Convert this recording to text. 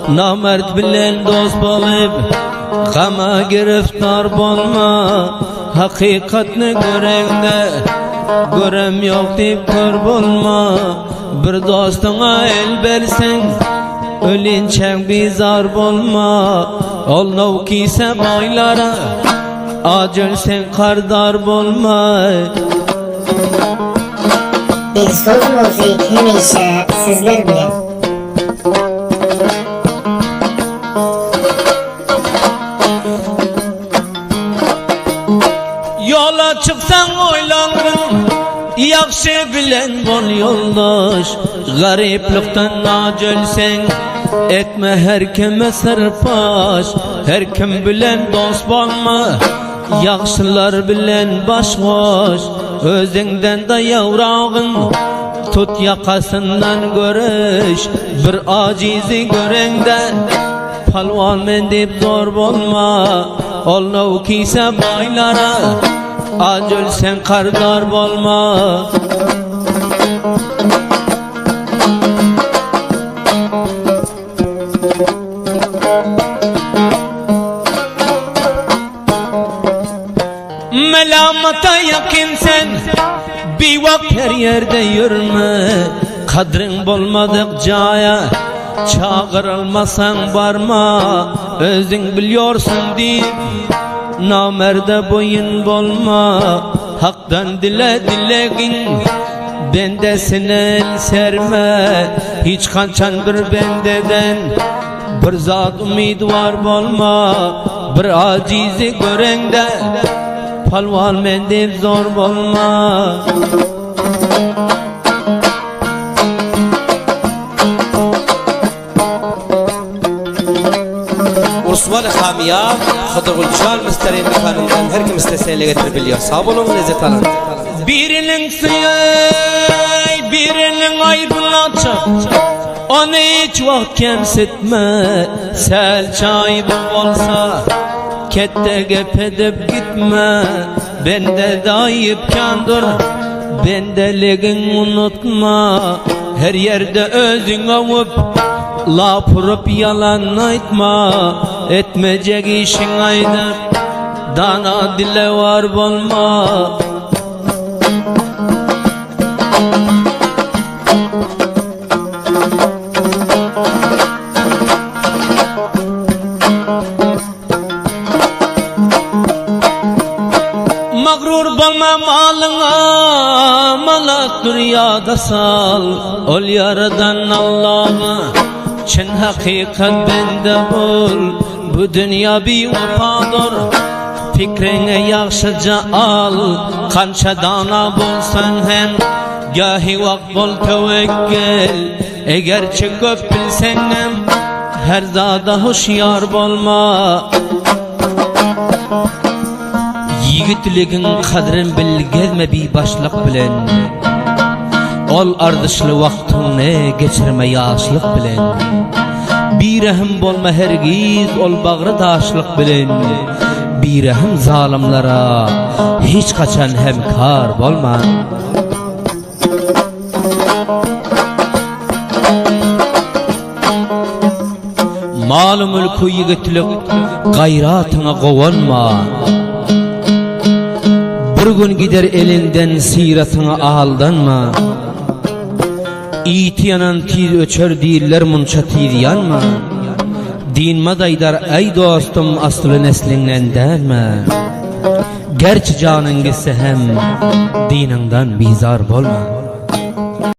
namert bilen dost bolup gama giriftar bolma. Hakikatni görende görem yok deyip kör bolma. Bir dostuna el bersen ölünçen bizar bolma. Olnav kiyse baylara acil sen kardar bolma. Bir soz müzik hemişe sizler bilen. Yola çıksan oylanın yaxşı bilen bol yoldaş. Gariplikten acilsen etme her kime sırpaş. Her kim bilen dost bolma, yaxşılar bilen baş koş. Özünden de yavrağın tut yakasından görüş. Bir acizi görende palvan men deyip zor bolma. Olnav kiyse baylara acil sen kardar bolma. Melamata yakınsen bir vakt her yerde yürüme. Kadrin bulmadık caya çağırılmasan barma. Özün biliyorsun deyip namerde boyun bolma. Hak'tan dile dilegin bendesine el serme. Hiç kançan bir bendeden bir zat umidvar bolma. Bir acizi görende palvan men deyip zor bolma. Osman Hamiya, Hıdır Gülşan Müstereyim Mekanı'ndan her kim isteseyle getirebiliyor. Sağ olun, lezzet alın. Birinin suyu, birinin ayrılacak. Onu hiç vakt kemsitme. Sel çayı olsa kette gep edip gitme. Bende dayıp kandır, bendeligin unutma. Her yerde özün avup lapırıp yalan aytma. Etmeyecek işin aydır, dana dile var bolma. Mağrur bolma malına, malak dünyada sal. Ol yaradan Allah'a çin hakikat bende bul. Bu dünya bir ufadır, fikrine yaxşıca al. Kança dana bolsan hem gahi vakt bol tevekkül. Eğer çıkıp bilsenem her zada hoşyar bolma. Yigitligin kadrin bilgezme bir başlık bilen. Ol ardışlı vaktini geçirme yaşlık bilen. Bir rahim bolma hergiz ol bağrı daşlık bilen. Bir rahim zalimlara hiç kaçan hemkar bolma. Malı mülkü yigitlik gayratına kovanma. Bir gün gider elinden siratına aldanma. İti yanan tiz öçer değiller munça tiz yanma. Din madaydar ey dostum aslı neslinden derme. Gerçi canın gitse hem dininden bizar bolma.